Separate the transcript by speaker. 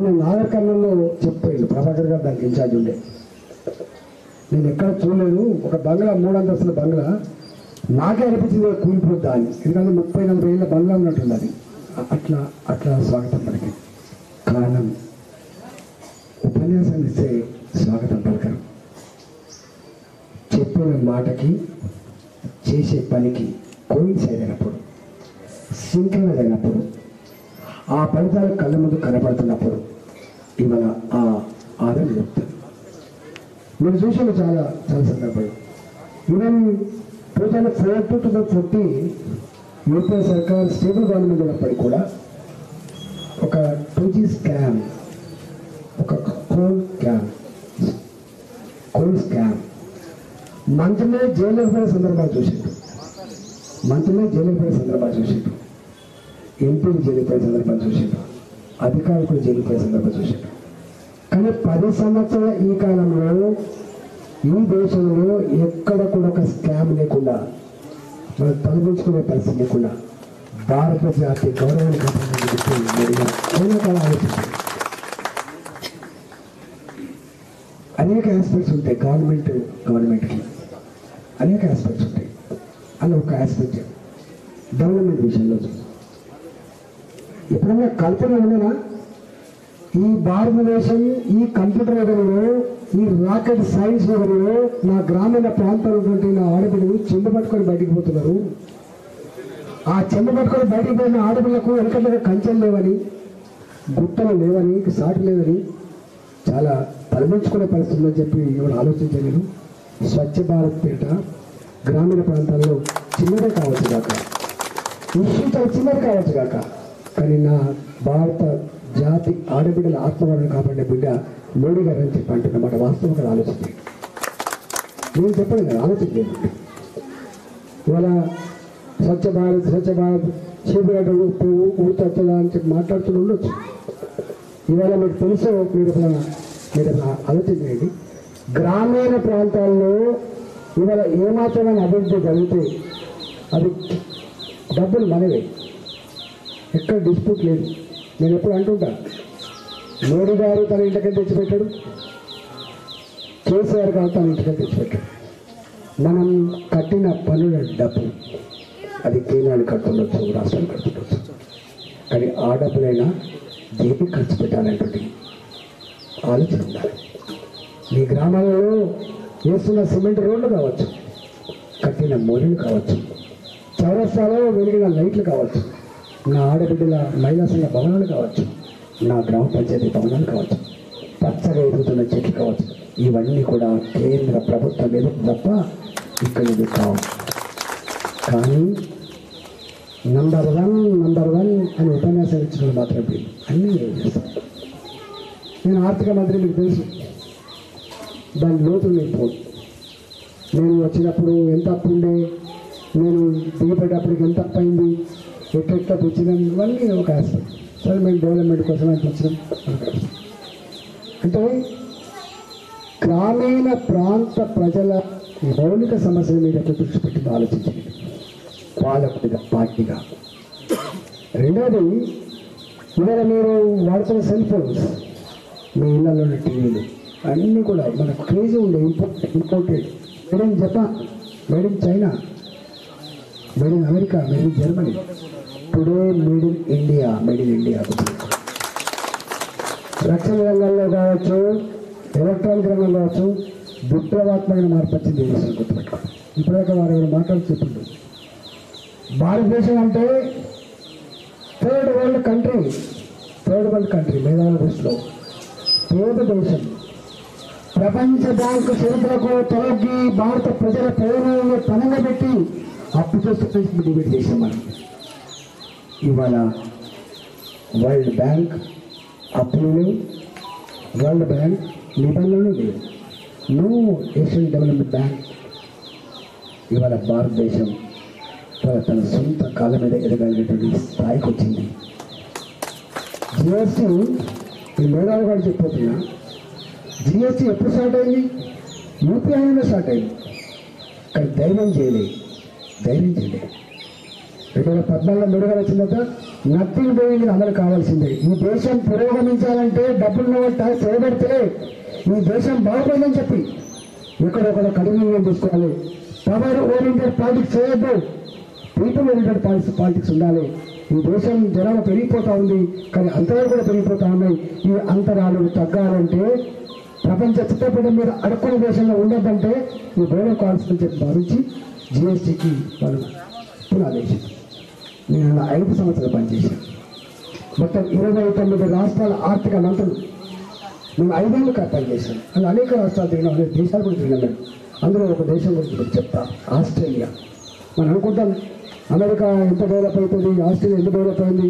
Speaker 1: నిన్న నాగర్ కర్నూలులో చెప్పాడు ప్రభాకర్ గారు, దానికి ఇన్ఛార్జ్ ఉండే. నేను ఎక్కడ చూడలేదు, ఒక బంగ్లా 3 అంతస్తుల బంగ్లా, నాకే అనిపించింది కూలిపోద్దా అని. ఎందుకంటే 30-40 ఏళ్ళ బంగ్లా ఉన్నట్టుంది అది. అట్లా అట్లా స్వాగతం పలికి కారణం ఉపన్యాసం ఇస్తే స్వాగతం పలకరు. చెప్పిన మాటకి చేసే పనికి కోయిన్సైడ్ అయినప్పుడు, సింక్రనైజ్ అయినప్పుడు, ఆ ఫలితాలు కళ్ళ ముందు కనపడుతున్నప్పుడు ఇవాళ ఆ ఆదరణ చెప్తారు. మీరు చూసాను చాలా చాలా సందర్భాలు. ఈవెన్ 2004 to 2014 యూపీఏ సర్కార్ స్టేబుల్ గవర్నమెంట్ ఉన్నప్పటికీ కూడా ఒక 2G స్కామ్, ఒక కోల్డ్ స్కామ్ మంత్రులే జైలు పడే సందర్భాలు చూసిండు, ఎంపీలు జైలు పడే సందర్భాలు చూసిండు, అధికారులు జైలు పడే సందర్భాలు చూసిండు. కానీ 10 సంవత్సరాల ఈ కాలంలో ఈ దేశంలో ఎక్కడ కూడా ఒక స్కామ్ లేకుండా, మనం తొలగించుకునే పరిస్థితి లేకుండా భారత జాతి గౌరవాన్ని ఆలోచించారు. అనేక ఆస్పెక్ట్స్ ఉంటాయి గవర్నమెంట్కి అనేక ఆస్పెక్ట్స్ ఉంటాయి. అలా ఒక ఆస్పెక్ట్ డెవలప్మెంట్ విషయంలో ఎప్పుడైనా కల్పన ఉండేనా? ఈ భారతదేశం ఈ కంప్యూటర్ యుగంలో, ఈ రాకెట్ సైన్స్ యుగంలో నా గ్రామీణ ప్రాంతాలు ఉన్నటువంటి నా ఆడపిల్లలు చెండు పట్టుకొని బయటికి పోతున్నారు. ఆ చెండు పట్టుకొని బయటికి పోయిన ఆడపిల్లకు వెనకట్లుగా కంచెలు లేవని, గుట్టలు లేవని, సాటి లేదని చాలా తలమించుకునే పరిస్థితి ఉందని చెప్పి ఎవరు ఆలోచించలేదు. స్వచ్ఛ భారత్ పేట గ్రామీణ ప్రాంతాల్లో చిన్నదే కావచ్చు కాక, ఇష్యూ చాలా చిన్నది కావచ్చు కాక, కానీ నా భారత జాతి ఆడబిడ్డల ఆత్మగౌరవం కాపాడే బిడ్డ మోడీ గారు అని చెప్పి అంటున్నమాట. వాస్తవంగా ఆలోచించి నేను చెప్పండి కదా, ఆలోచించలేదు. ఇవాళ స్వచ్ఛ భారత్ చీపుగడ్డలు పువ్వు ఊరుతుందా అని చెప్పి మాట్లాడుతూ ఉండొచ్చు. ఇవాళ మీకు తెలుసు, మీరు ఆలోచించండి. గ్రామీణ ప్రాంతాల్లో ఇవాళ ఏమాత్రమైన అభివృద్ధి జరిగితే అది డబ్బులు మనవే, ఎక్కడ డిస్ప్యూట్ లేదు. నేను ఎప్పుడు అంటుంటా, మోడీ గారు తన ఇంటికి తెచ్చిపెట్టాడు, కేసీఆర్ గారు తన ఇంటికి తెచ్చిపెట్టాడు. మనం కట్టిన పన్నుల డబ్బు అది కేంద్రాన్ని కడుతుండొచ్చు, రాష్ట్రాలు కడుతుండొచ్చు, కానీ ఆ డబ్బులైనా దేనికి ఖర్చు పెట్టాలనేటువంటి ఆలోచన ఉండాలి. మీ గ్రామాలలో వేస్తున్న సిమెంట్ రోడ్లు కావచ్చు, కట్టిన మోరీలు కావచ్చు, చౌరస్తాలో వెలిగిన లైట్లు కావచ్చు, నా ఆడబిడ్డల మహిళా సంఘ భవనాలు కావచ్చు, నా గ్రామ పంచాయతీ భవనాలు కావచ్చు, పచ్చగా ఎదుగుతున్న చెట్లు కావచ్చు, ఇవన్నీ కూడా కేంద్ర ప్రభుత్వం మీద తప్ప ఇక్కడ ఇది కావు. కానీ నంబర్ వన్ అని ఉపన్యాసం ఇచ్చిన మాత్రమే అన్నీ చేస్తాను. నేను ఆర్థిక మంత్రి, మీకు తెలుసు, దాని లోతు నేను నేను వచ్చినప్పుడు ఎంత అప్పు ఉండే, నేను దిగిపోయేటప్పటికి ఎంత అప్పు అయింది, ఎట్లా తెచ్చినాం, ఇవన్నీ ఒక ఆస్పెక్ట్. సరే, మేము డెవలప్మెంట్ కోసం అని తెచ్చినాం. అంటే గ్రామీణ ప్రాంత ప్రజల మౌలిక సమస్యల మీద దృష్టి పెట్టి ఆలోచించండి పాలకుడిగా, పార్టీగా. రెండవది, ఇవాళ మీరు వాడుతున్న సెల్ ఫోన్స్, మీ ఇళ్ళలో ఉన్న టీవీలు అన్నీ కూడా మనకు క్రేజీ ఉండే imported, made in Japan, made in China, made in America, made in Germany, today made in India. రక్షణ రంగంలో కావచ్చు, ఎలక్ట్రానిక్ రంగంలో కావచ్చు, విప్లవాత్మకమైన మార్పు వచ్చింది. గుర్తుపెట్టుకోండి. ఇప్పటిదాకా వారు ఎవరు మాట్లాడి చెప్పిండు, భారతదేశం అంటే థర్డ్ వరల్డ్ కంట్రీ మేధావుల దృష్టిలో పేద దేశం. ప్రపంచ బ్యాంకు చరిత్రకు తొలగి భారత ప్రజల ప్రయోజనాలను పనంగా పెట్టి అప్పు చేస్తూ డిబేట్ చేసాం మనం. ఇవాళ వరల్డ్ బ్యాంక్ అప్పులు లేవు, వరల్డ్ బ్యాంక్ నిబంధనలు లేవు, నో ఏషియన్ డెవలప్మెంట్ బ్యాంక్. ఇవాళ భారతదేశం తన సొంత కాళ్ళ మీద ఎదగలిగేటువంటి స్థాయికి వచ్చింది. జిఎస్టీ, ఈ మేధావి గారు చెప్పిపోతున్నా, జిఎస్టీ ఎప్పుడు స్టార్ట్ అయింది? యూపీఐలో స్టార్ట్ అయింది. కానీ ధైర్యం చేయలేదు. 2014 మెడుగలు వచ్చిందట నథింగ్ డూయింగ్ అమలు కావాల్సిందే. ఈ దేశం పురోగమించాలంటే డబ్బులు ట్యాక్స్ చేయబడితే ఈ దేశం బాగుపడదని చెప్పి ఎక్కడొక్కడ కఠినంగా తీసుకోవాలి. పవర్ ఓరియంటెడ్ పాలిటిక్స్ చేయొద్దు, పీపుల్ ఓరియంటెడ్ పాలిటిక్స్ ఉండాలి. ఈ దేశం జనాలు పెరిగిపోతూ ఉంది, కానీ అంతరాలు కూడా పెరిగిపోతూ ఉన్నాయి. ఈ అంతరాలు తగ్గాలంటే ప్రపంచ చిత్రపటం మీద అడుక్కునే దేశంలో ఉండద్దంటే ఈ బోర్డర్ కాన్స్టిట్యూషన్ చెప్పి భావించి జిఎస్టీకి వాళ్ళు పునాదేశం. నేను అలా 5 సంవత్సరాలు పనిచేశాను. మొత్తం 29 రాష్ట్రాల ఆర్థిక మంత్రులు నేను 5 ఏళ్ళు పనిచేశాను. అలా అనేక రాష్ట్రాలు తిరిగిన అనేక దేశాలు కూడా తిరిగినాను. అందులో ఒక దేశం గురించి మీకు చెప్తా, ఆస్ట్రేలియా. మనం అనుకుంటాం అమెరికా ఎంత డెవలప్ అవుతుంది, ఆస్ట్రేలియా ఎంత డెవలప్ అయింది.